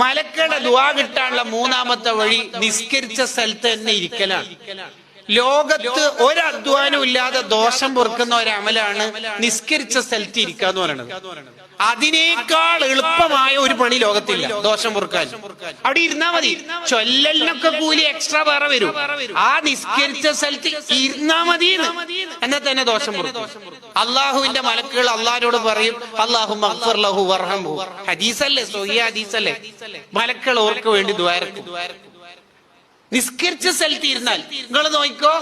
മലക്കളുടെ ദുആ കിട്ടാനുള്ള മൂന്നാമത്തെ വഴി നിസ്കരിച്ച സ്ഥലത്ത് തന്നെ ഇരിക്കലാണ്. ലോകത്ത് ഒരധ്വാനവും ഇല്ലാതെ ദോഷം പൊറുക്കുന്ന ഒരമലാണ് നിസ്കരിച്ച സ്ഥലത്ത് ഇരിക്കുക എന്ന് പറയുന്നത്. അതിനേക്കാൾ എളുപ്പമായ ഒരു പണി ലോകത്തില്ല ദോഷം പൊറുക്കാൻ. അവിടെ ഇരുന്നാ മതി. ചൊല്ലലിനൊക്കെ കൂലി എക്സ്ട്രാ വേറെ വരും. ആ നിസ്കരിച്ച സ്ഥലത്ത് ഇരുന്നാ മതി, എന്നാൽ തന്നെ ദോഷം പൊറുക്കും. അള്ളാഹുവിന്റെ മലക്കുകൾ അള്ളാഹിനോട് പറയും, അല്ലാഹു മഗ്ഫിർ ലഹു വർഹംഹു. ഹദീസല്ലേ, സ്വഹീഹ് ഹദീസല്ലേ. മലക്കുകൾ ഓർക്ക് വേണ്ടി ദുആ ഇറക്കും. നിസ്കരിച്ച സ്ഥലത്ത് ഇരുന്നാൽ നിങ്ങൾ നോക്കിക്കോ,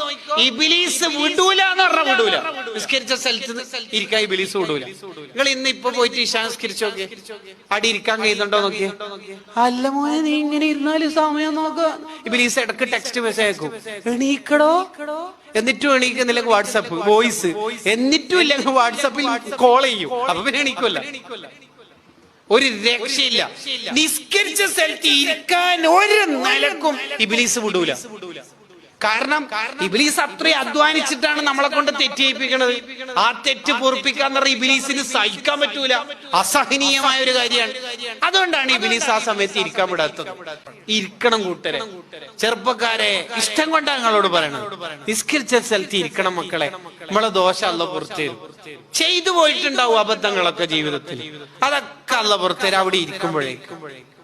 ഇബ്ലീസ് വിടൂല എന്ന് പറഞ്ഞാൽ വിടൂല. നിസ്കരിച്ച സ്ഥലത്ത് ഇരിക്കാൻ ഇബ്ലീസ് വിടൂല. നിങ്ങൾ ഇന്ന് ഇപ്പൊ പോയിട്ട് ഇശാ നിസ്കരിച്ചു നോക്കിയേ, അടി ഇരിക്കാൻ കഴിയുന്നുണ്ടോ നോക്കിയേ. അല്ല മോനെ, നീ ഇങ്ങനെ ഇരുന്നാല് സമയം നോക്കുക. ഇബ്ലീസ് ഇടക്ക് ടെക്സ്റ്റ് മെസ്സേജ് അയക്കും, എണീക്കടോ. എന്നിട്ടും എണീക്കുന്നില്ല വാട്സാപ്പ് വോയിസ്, എന്നിട്ടും ഇല്ലെങ്കിൽ വാട്സാപ്പിൽ കോൾ ചെയ്യും. അപ്പൊ പിന്നെ എണീക്കുമല്ല. ഒരു രക്ഷയില്ല. നിസ്കരിച്ച സ്ഥലത്ത് ഇരിക്കാൻ ഒരു നിലക്കും ഇബ്ലീസ് വിടൂല. കാരണം ഇബ്ലീസ് അത്രയും അധ്വാനിച്ചിട്ടാണ് നമ്മളെ കൊണ്ട് തെറ്റ് ചെയ്യിപ്പിക്കുന്നത്. ആ തെറ്റ് പൊറുപ്പിക്കാന്ന് പറഞ്ഞാൽ ഇബ്ലീസിന് സഹിക്കാൻ പറ്റൂല, അസഹനീയമായ ഒരു കാര്യമാണ്. അതുകൊണ്ടാണ് ഇബ്ലീസ് ആ സമയത്ത് ഇരിക്കാൻ വിടാത്തത്. ഇരിക്കണം കൂട്ടരെ, ചെറുപ്പക്കാരെ, ഇഷ്ടം കൊണ്ടാണ് ഞങ്ങളോട് പറയണത്. നിസ്കരിച്ച സ്ഥലത്ത് ഇരിക്കണം മക്കളെ. നമ്മളെ ദോഷം അല്ലാഹു പുറത്തേരും. ചെയ്തു പോയിട്ടുണ്ടാവും അബദ്ധങ്ങളൊക്കെ ജീവിതത്തിൽ, അതൊക്കെ അല്ലാഹു പുറത്തേരും അവിടെ ഇരിക്കുമ്പോഴേക്കും.